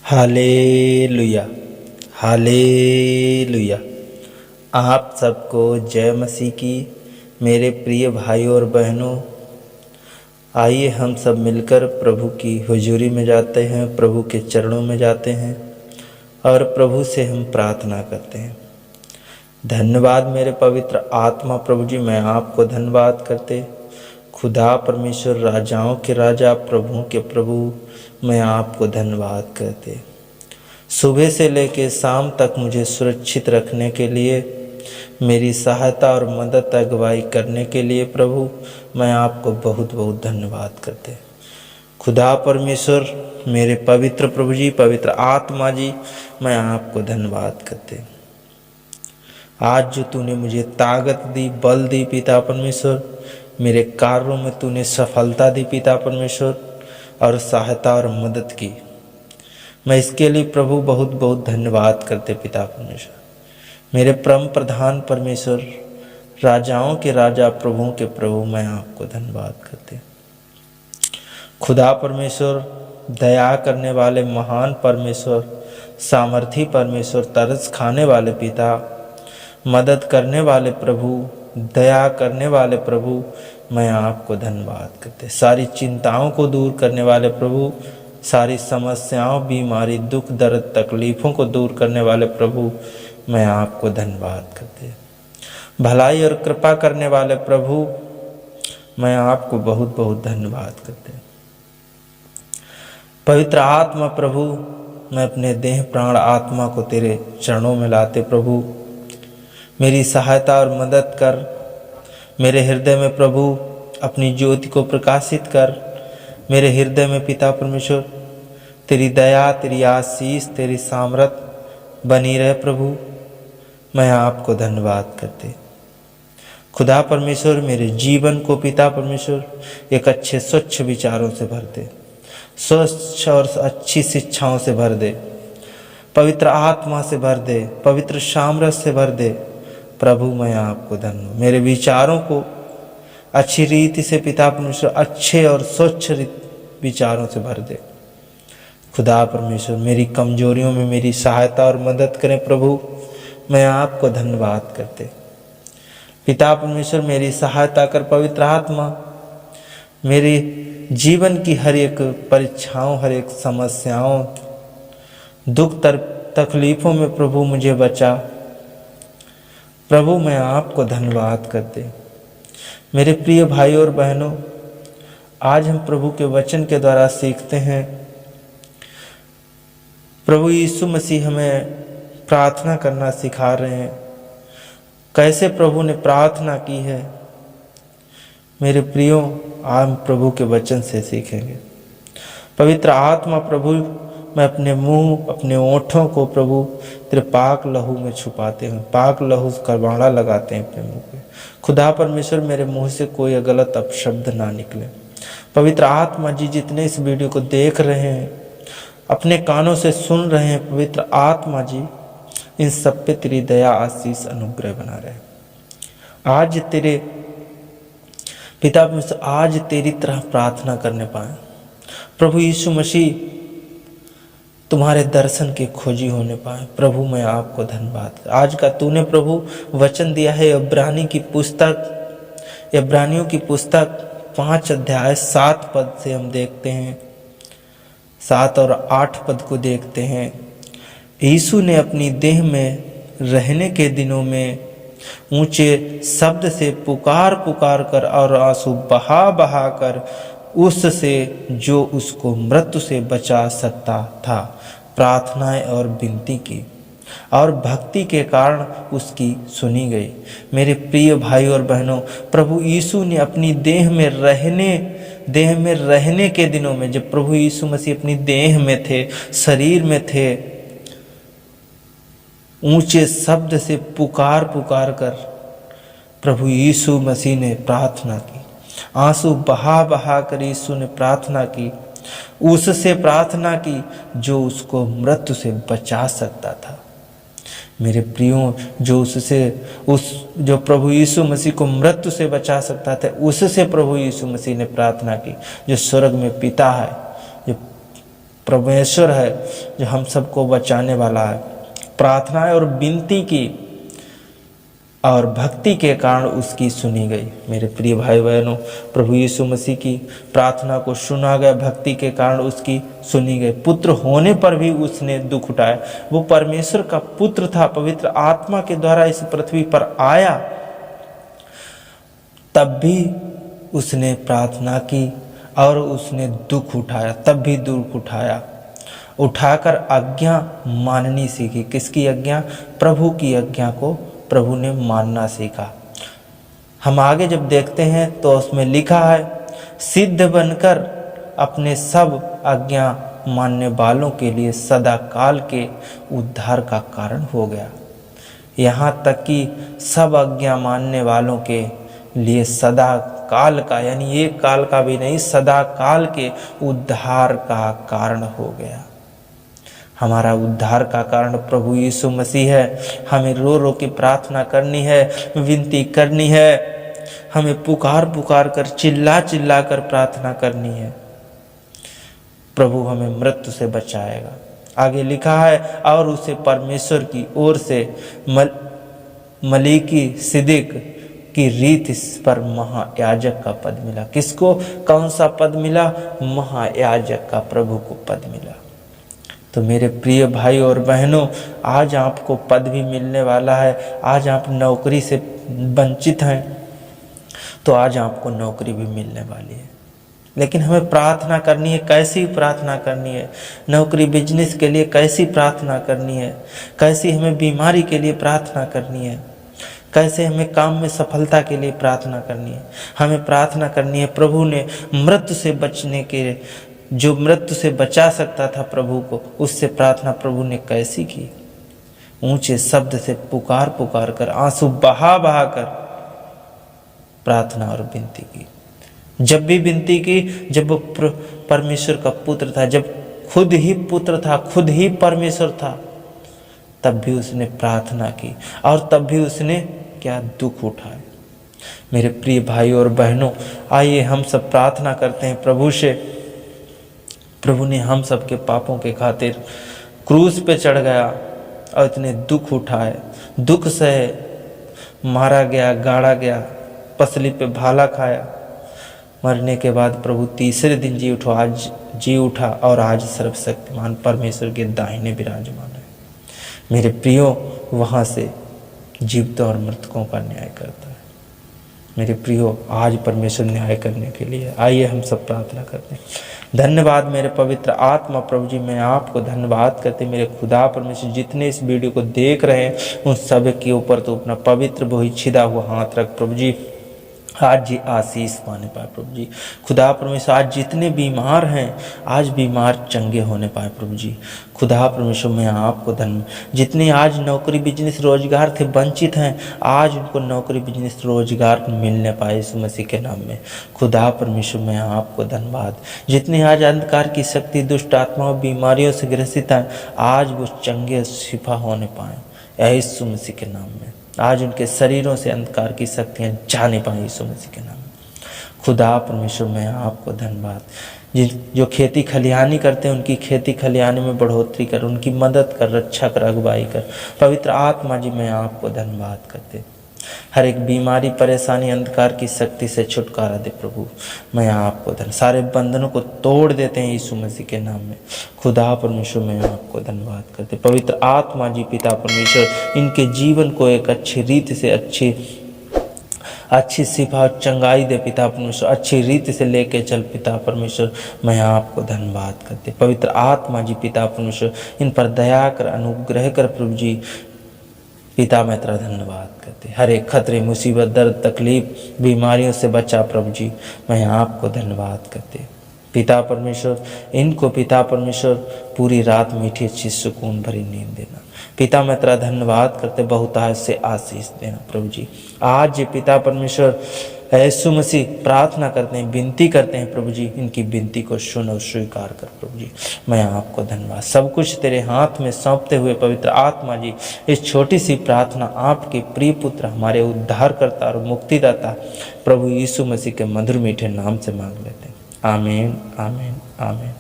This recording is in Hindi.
Hallelujah, hallelujah. आप सबको जय मसीह की। मेरे प्रिय भाइयों और बहनों, आइए हम सब मिलकर प्रभु की हुजूरी में जाते हैं, प्रभु के चरणों में जाते हैं और प्रभु से हम प्रार्थना करते हैं। धन्यवाद मेरे पवित्र आत्मा प्रभु जी, मैं आपको धन्यवाद करते। खुदा परमेश्वर, राजाओं के राजा, प्रभुओं के प्रभु, मैं आपको धन्यवाद करते। सुबह से लेकर शाम तक मुझे सुरक्षित रखने के लिए, मेरी सहायता और मदद अगुवाई करने के लिए प्रभु, मैं आपको बहुत बहुत धन्यवाद करते। खुदा परमेश्वर, मेरे पवित्र प्रभु जी, पवित्र आत्मा जी, मैं आपको धन्यवाद करते। आज जो तूने मुझे ताकत दी, बल दी पिता परमेश्वर, मेरे कार्यों में तूने सफलता दी पिता परमेश्वर, और सहायता और मदद की, मैं इसके लिए प्रभु बहुत बहुत धन्यवाद करते पिता परमेश्वर। मेरे परम प्रधान परमेश्वर, राजाओं के राजा, प्रभुओं के प्रभु, मैं आपको धन्यवाद करते। खुदा परमेश्वर, दया करने वाले महान परमेश्वर, सामर्थी परमेश्वर, तरस खाने वाले पिता, मदद करने वाले प्रभु, दया करने वाले प्रभु, मैं आपको धन्यवाद करते। सारी चिंताओं को दूर करने वाले प्रभु, सारी समस्याओं, बीमारी, दुख, दर्द, तकलीफ़ों को दूर करने वाले प्रभु, मैं आपको धन्यवाद करते। भलाई और कृपा करने वाले प्रभु, मैं आपको बहुत बहुत धन्यवाद करते। पवित्र आत्मा प्रभु, मैं अपने देह प्राण आत्मा को तेरे चरणों में लाते प्रभु, मेरी सहायता और मदद कर। मेरे हृदय में प्रभु अपनी ज्योति को प्रकाशित कर। मेरे हृदय में पिता परमेश्वर तेरी दया, तेरी आशीष, तेरी सामर्थ बनी रहे प्रभु, मैं आपको धन्यवाद करते। खुदा परमेश्वर, मेरे जीवन को पिता परमेश्वर एक अच्छे स्वच्छ विचारों से भर दे, स्वच्छ और अच्छी शिक्षाओं से भर दे, पवित्र आत्मा से भर दे, पवित्र सामर्थ्य से भर दे प्रभु, मैं आपको धन्यवाद। मेरे विचारों को अच्छी रीति से पिता परमेश्वर अच्छे और स्वच्छ विचारों से भर दे। खुदा परमेश्वर, मेरी कमजोरियों में मेरी सहायता और मदद करें प्रभु, मैं आपको धन्यवाद करते। पिता परमेश्वर, मेरी सहायता कर पवित्र आत्मा, मेरे जीवन की हर एक परीक्षाओं, हर एक समस्याओं, दुख तकलीफ़ों में प्रभु मुझे बचा प्रभु, मैं आपको धन्यवाद करते। मेरे प्रिय भाइयों और बहनों, आज हम प्रभु के वचन के द्वारा सीखते हैं। प्रभु यीशु मसीह हमें प्रार्थना करना सिखा रहे हैं। कैसे प्रभु ने प्रार्थना की है, मेरे प्रियो, आज हम प्रभु के वचन से सीखेंगे। पवित्र आत्मा प्रभु, मैं अपने मुंह, अपने ओंठों को प्रभु तेरे पाक लहू में छुपाते हैं, पाक लहू का बाड़ा लगाते हैं अपने मुंह पे। खुदा परमेश्वर, मेरे मुंह से कोई गलत अपशब्द ना निकले। पवित्र आत्मा जी, जितने इस वीडियो को देख रहे हैं, अपने कानों से सुन रहे हैं, पवित्र आत्मा जी, इन सब पे तेरी दया, आशीष, अनुग्रह बना रहे। आज तेरे पिता परमेश्वर, आज तेरी तरह प्रार्थना करने पाए प्रभु यीशु मसीह, तुम्हारे दर्शन के खोजी होने पाए प्रभु, मैं आपको धन्यवाद। आज का तूने प्रभु वचन दिया है, इब्रानियों की पुस्तक 5 अध्याय 7 पद से हम देखते हैं, 7 और 8 पद को देखते हैं। यीशु ने अपनी देह में रहने के दिनों में ऊंचे शब्द से पुकार पुकार कर और आंसू बहा बहा कर उससे जो उसको मृत्यु से बचा सकता था प्रार्थनाएं और विनती की, और भक्ति के कारण उसकी सुनी गई। मेरे प्रिय भाई और बहनों, प्रभु यीशु ने अपनी देह में रहने के दिनों में, जब प्रभु यीशु मसीह अपनी देह में थे, शरीर में थे, ऊंचे शब्द से पुकार पुकार कर प्रभु यीशु मसीह ने प्रार्थना की। आंसू बहा बहा कर यीशु ने प्रार्थना की, उससे प्रार्थना की जो उसको मृत्यु से बचा सकता था। मेरे प्रियो, जो प्रभु यीशु मसीह को मृत्यु से बचा सकता था, उससे प्रभु यीशु मसीह ने प्रार्थना की। जो स्वर्ग में पिता है, जो परमेश्वर है जो हम सबको बचाने वाला है। प्रार्थनाएं और विनती की और भक्ति के कारण उसकी सुनी गई। मेरे प्रिय भाई बहनों, प्रभु यीशु मसीह की प्रार्थना को सुना गया, भक्ति के कारण उसकी सुनी गई। पुत्र होने पर भी उसने दुख उठाया। वो परमेश्वर का पुत्र था, पवित्र आत्मा के द्वारा इस पृथ्वी पर आया, तब भी उसने प्रार्थना की और उसने दुख उठाया, तब भी दुख उठाकर आज्ञा माननी सीखी। किसकी आज्ञा? प्रभु की आज्ञा को प्रभु ने मानना सीखा। हम आगे जब देखते हैं तो उसमें लिखा है, सिद्ध बनकर अपने सब आज्ञा मानने वालों के लिए सदा काल के उद्धार का कारण हो गया। यहाँ तक कि सब आज्ञा मानने वालों के लिए सदा काल का, यानी एक काल का भी नहीं, सदा काल के उद्धार का कारण हो गया। हमारा उद्धार का कारण प्रभु यीशु मसीह है। हमें रो रो के प्रार्थना करनी है, विनती करनी है, हमें पुकार पुकार कर, चिल्ला चिल्ला कर प्रार्थना करनी है। प्रभु हमें मृत्यु से बचाएगा। आगे लिखा है, और उसे परमेश्वर की ओर से मलीकी सिद्दीक की रीत पर महायाजक का पद मिला। किसको? कौन सा पद मिला? महायाजक का प्रभु को पद मिला। तो मेरे प्रिय भाई और बहनों, आज आपको पद भी मिलने वाला है। आज आप नौकरी से वंचित हैं तो आज आपको नौकरी भी मिलने वाली है, लेकिन हमें प्रार्थना करनी है। कैसी प्रार्थना करनी है? नौकरी बिजनेस के लिए कैसी प्रार्थना करनी है? कैसी हमें बीमारी के लिए प्रार्थना करनी है? कैसे हमें काम में सफलता के लिए प्रार्थना करनी है? हमें प्रार्थना करनी है। प्रभु ने मृत्यु से बचने के, जो मृत्यु से बचा सकता था प्रभु को, उससे प्रार्थना प्रभु ने कैसी की? ऊंचे शब्द से पुकार पुकार कर, आंसू बहा बहा कर प्रार्थना और विनती की। जब भी विनती की, जब वो परमेश्वर का पुत्र था, जब खुद ही पुत्र था, खुद ही परमेश्वर था, तब भी उसने प्रार्थना की और तब भी उसने क्या दुख उठाए। मेरे प्रिय भाई और बहनों, आइए हम सब प्रार्थना करते हैं प्रभु से। प्रभु ने हम सब के पापों के खातिर क्रूस पे चढ़ गया और इतने दुख उठाए, दुख सहे, मारा गया, गाड़ा गया, पसली पे भाला खाया, मरने के बाद प्रभु तीसरे दिन जी उठा और आज सर्वशक्तिमान परमेश्वर के दाहिने विराजमान है। मेरे प्रियो, वहाँ से जीवतों और मृतकों का न्याय करता है। मेरे प्रियो, आज परमेश्वर न्याय करने के लिए, आइए हम सब प्रार्थना करते हैं। धन्यवाद मेरे पवित्र आत्मा प्रभु जी, मैं आपको धन्यवाद करते मेरे खुदा परमेश्वर। जितने इस वीडियो को देख रहे हैं उन सब के ऊपर तो अपना पवित्र बोही छिदा हुआ हाथ रख प्रभु जी। आज जी आशीष पाने पाए प्रभु जी। खुदा परमेश्वर, आज जितने बीमार हैं आज बीमार चंगे होने पाए प्रभु जी। खुदा परमेश्वर, मैं आपको धन्यवाद। जितने आज नौकरी बिजनेस रोजगार थे वंचित हैं, आज उनको नौकरी बिजनेस रोजगार मिलने पाए यीशु मसीह के नाम में। खुदा परमेश्वर, मैं आपको धन्यवाद। जितने आज अंधकार की शक्ति, दुष्ट आत्माओं, बीमारियों से ग्रसित हैं, आज वो चंगे शिफा होने पाए यीशु मसीह के नाम में। आज उनके शरीरों से अंधकार की शक्तियाँ जाने पाए यीशु मसीह के नाम में। खुदा परमेश्वर, मैं आपको धन्यवाद। जो खेती खलिहानी करते हैं उनकी खेती खलिहानी में बढ़ोतरी कर, उनकी मदद कर, रक्षा कर, अगुवाई कर। पवित्र आत्मा जी, मैं आपको धन्यवाद करते। हर एक बीमारी, परेशानी, अंधकार की शक्ति से छुटकारा दे प्रभु। मैं आपको सारे बंधनों को तोड़ देते हैं यीशु मसीह के नाम में। खुदा परमेश्वर, मैं आपको धन्यवाद करते। पवित्र आत्मा जी, पिता परमेश्वर, इनके जीवन को एक अच्छी रीति से अच्छी सिफा और चंगाई दे पिता परमेश्वर। अच्छी रीति से लेके चल पिता परमेश्वर, मैं आपको धन्यवाद करते। पवित्र आत्मा जी, पिता परमेश्वर, इन पर दया कर, अनुग्रह कर प्रभु जी। पिता, मैं तेरा धन्यवाद करते। हर एक खतरे, मुसीबत, दर्द, तकलीफ, बीमारियों से बचा प्रभु जी। मैं आपको धन्यवाद करते। पिता परमेश्वर, इनको पिता परमेश्वर पूरी रात मीठी अच्छी सुकून भरी नींद देना। पिता, मैं तेरा धन्यवाद करते, बहुतायत से आशीष देना प्रभु जी। आज पिता परमेश्वर यीशु मसीह प्रार्थना करते हैं, विनती करते हैं प्रभु जी, इनकी विनती को सुन और स्वीकार कर प्रभु जी। मैं आपको धन्यवाद। सब कुछ तेरे हाथ में सौंपते हुए पवित्र आत्मा जी, इस छोटी सी प्रार्थना आपके प्रिय पुत्र, हमारे उद्धारकर्ता और मुक्तिदाता प्रभु यीशु मसीह के मधुर मीठे नाम से मांग लेते हैं। आमीन, आमीन, आमीन।